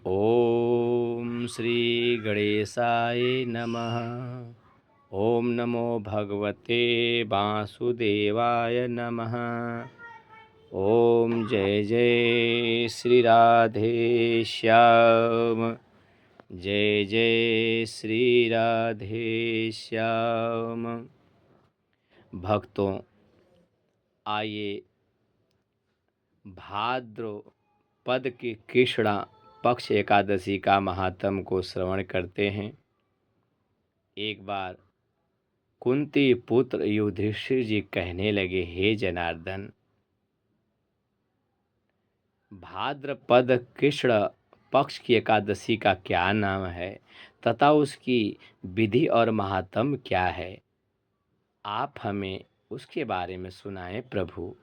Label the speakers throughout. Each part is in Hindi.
Speaker 1: ओम श्री गणेशाय नमः। ओम नमो भगवते वासुदेवाय नमः। ओम जय जय श्री राधे श्याम। जय जय श्री राधे श्याम। भक्तों, आइए भाद्रपद की कृष्णा पक्ष एकादशी का महात्म को श्रवण करते हैं। एक बार कुंती पुत्र युधिष्ठिर जी कहने लगे, हे जनार्दन, भाद्रपद कृष्ण पक्ष की एकादशी का क्या नाम है तथा उसकी विधि और महात्म क्या है? आप हमें उसके बारे में सुनाएं प्रभु।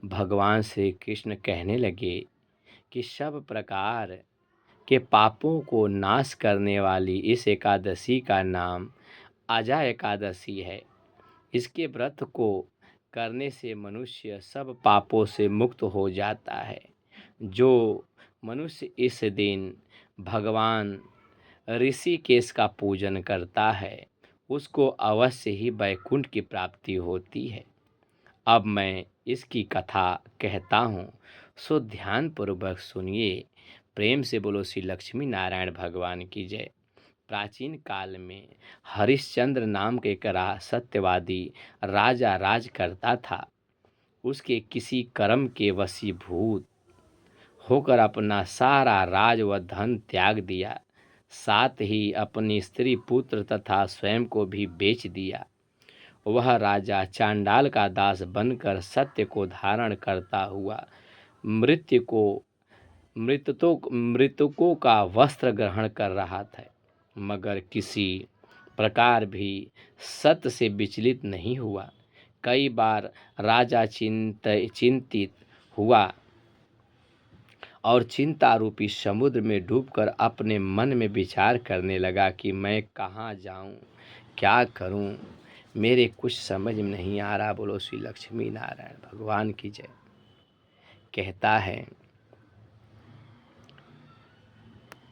Speaker 1: भगवान श्री कृष्ण कहने लगे कि सब प्रकार के पापों को नाश करने वाली इस एकादशी का नाम अजा एकादशी है। इसके व्रत को करने से मनुष्य सब पापों से मुक्त हो जाता है। जो मनुष्य इस दिन भगवान ऋषिकेश का पूजन करता है उसको अवश्य ही वैकुंठ की प्राप्ति होती है। अब मैं इसकी कथा कहता हूँ, सो ध्यान पूर्वक सुनिए। प्रेम से बोलो श्री लक्ष्मी नारायण भगवान की जय। प्राचीन काल में हरिश्चंद्र नाम के एक सत्यवादी राजा राज करता था। उसके किसी कर्म के वशीभूत होकर अपना सारा राज व धन त्याग दिया, साथ ही अपनी स्त्री पुत्र तथा स्वयं को भी बेच दिया। वह राजा चांडाल का दास बनकर सत्य को धारण करता हुआ मृत्यु को मृतकों का वस्त्र ग्रहण कर रहा था, मगर किसी प्रकार भी सत्य से विचलित नहीं हुआ। कई बार राजा चिंतित हुआ और चिंता रूपी समुद्र में डूबकर अपने मन में विचार करने लगा कि मैं कहाँ जाऊँ, क्या करूँ, मेरे कुछ समझ में नहीं आ रहा। बोलो श्री लक्ष्मी नारायण भगवान की जय। कहता है,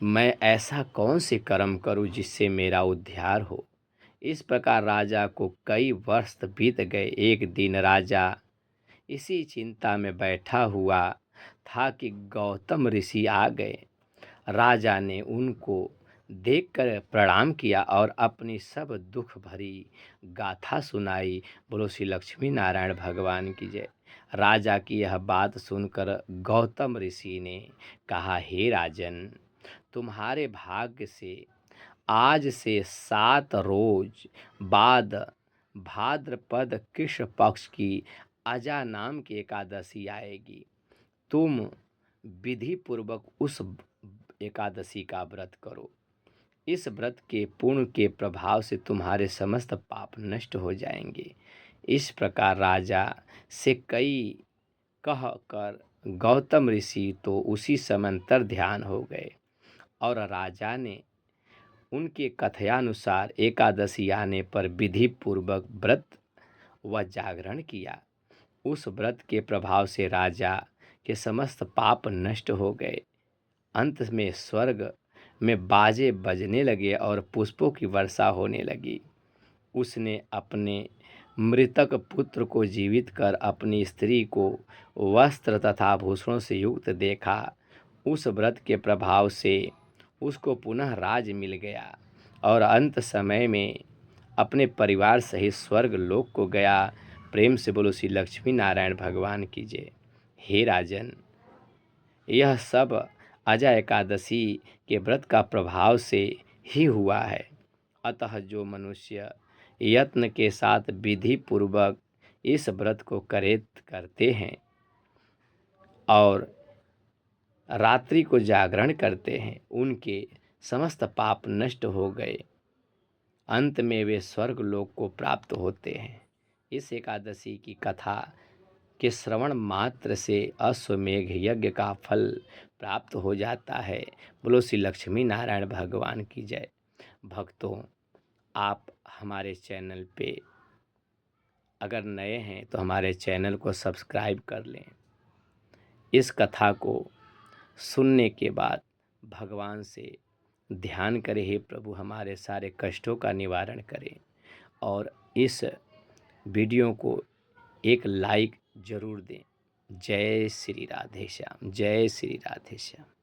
Speaker 1: मैं ऐसा कौन से कर्म करूं जिससे मेरा उद्धार हो। इस प्रकार राजा को कई वर्ष बीत गए। एक दिन राजा इसी चिंता में बैठा हुआ था कि गौतम ऋषि आ गए। राजा ने उनको देखकर प्रणाम किया और अपनी सब दुख भरी गाथा सुनाई। बोलो श्री लक्ष्मी नारायण भगवान की जय। राजा की यह बात सुनकर गौतम ऋषि ने कहा, हे राजन, तुम्हारे भाग्य से आज से 7 रोज बाद भाद्रपद कृष्ण पक्ष की अजा नाम की एकादशी आएगी। तुम विधि पूर्वक उस एकादशी का व्रत करो। इस व्रत के पुण्य के प्रभाव से तुम्हारे समस्त पाप नष्ट हो जाएंगे। इस प्रकार राजा से कई कह कर गौतम ऋषि तो उसी समय अंतर ध्यान हो गए और राजा ने उनके कथयानुसार एकादशी आने पर विधि पूर्वक व्रत व जागरण किया। उस व्रत के प्रभाव से राजा के समस्त पाप नष्ट हो गए। अंत में स्वर्ग में बाजे बजने लगे और पुष्पों की वर्षा होने लगी। उसने अपने मृतक पुत्र को जीवित कर अपनी स्त्री को वस्त्र तथा आभूषणों से युक्त देखा। उस व्रत के प्रभाव से उसको पुनः राज मिल गया और अंत समय में अपने परिवार सहित स्वर्ग लोक को गया। प्रेम से बोलो श्री लक्ष्मी नारायण भगवान की जय। हे राजन, यह सब अजा एकादशी के व्रत का प्रभाव से ही हुआ है। अतः जो मनुष्य यत्न के साथ विधि पूर्वक इस व्रत को करते हैं और रात्रि को जागरण करते हैं, उनके समस्त पाप नष्ट हो गए। अंत में वे स्वर्ग लोक को प्राप्त होते हैं। इस एकादशी की कथा के श्रवण मात्र से अश्वमेघ यज्ञ का फल प्राप्त हो जाता है। बोलो श्री लक्ष्मी नारायण भगवान की जय। भक्तों, आप हमारे चैनल पे अगर नए हैं तो हमारे चैनल को सब्सक्राइब कर लें। इस कथा को सुनने के बाद भगवान से ध्यान करें, हे प्रभु हमारे सारे कष्टों का निवारण करें। और इस वीडियो को एक लाइक ज़रूर दें। जय श्री राधे श्याम, जय श्री राधे श्याम।